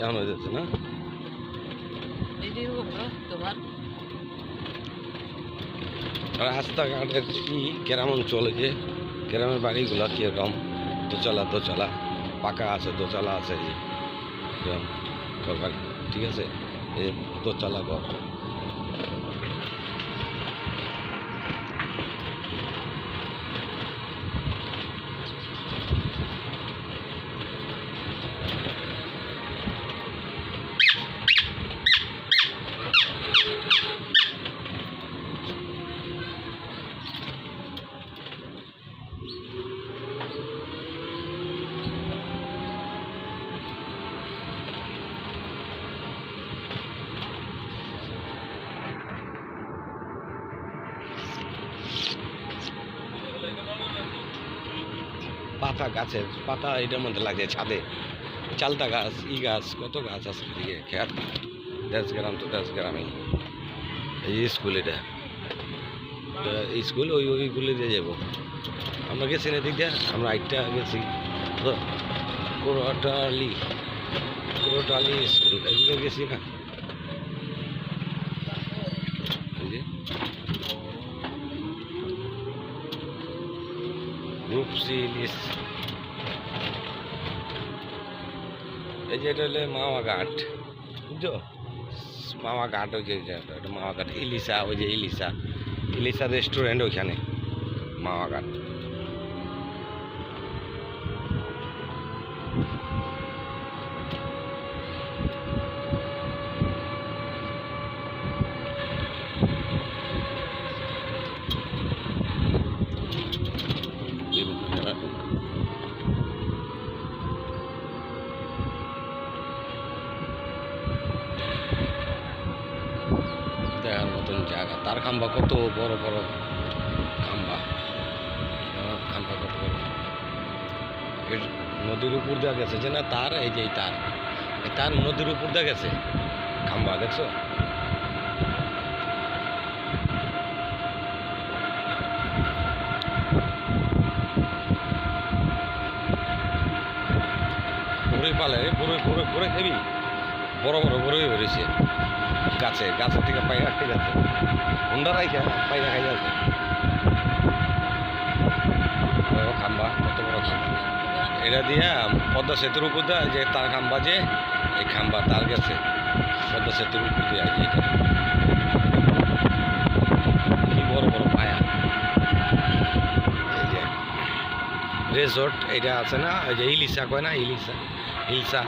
এমন হয়ে যাচ্ছে না রাস্তাঘাটের কি গ্রাম অঞ্চলে যে গ্রামের বাড়িগুলো কীরকম দোতলা পাকা আছে, দোতলা আছে, যে গ্রাম ঘর, ঠিক আছে, এই দোতলা ঘর। পাতা গাছের পাতা এটার মধ্যে লাগে ছাদে, চালতা গাছ, গাছ, কত গাছ আছে এদিকে খেয়াল। 10 গ্রাম তো 10 গ্রামে এই স্কুল, এটা স্কুল ওইগুলি দিয়ে যাবো। আমরা গেছি না দিক দিয়ে, আমরা আইটা গেছি কোরটালি স্কুল, এগুলো গেছি না। এই যে এটা হলে মামা ঘাট, বুঝছো, মামা ঘাট, ওই যে মামা ঘাট, ইলিশা, ওই যে ইলিশা রেস্টুরেন্ট ওইখানে মামা ঘাট। দেখার মতন জায়গা, তার খাম্বা কত বড় বড় খাম্বা, কত বড়। নদীর উপর দিয়ে গেছে যে না তার, এই যে তার নদীর উপর দিয়ে গেছে খাম্বা, দেখছো? বড়ই পালে, বড়ই খাবি, বড় বড়ই বেরিয়েছে গাছের থেকে পায়রা খাই যাচ্ছে, হুন্ডা রাইখা পায়রা খাই যাচ্ছে। খাম্বা, কত বড় খাম্বা, এটা দিয়া পদ্মা সেতুর উপর দেয় যে তার খাম্বা, যে এই খাম্বা তার গেছে পদ্মা সেতুর উপর দিয়ে, কি বড় বড় পায়া। এই যে রেজর্ট এটা আছে না, ওই যে ইলিশা কয় না, ইলিশা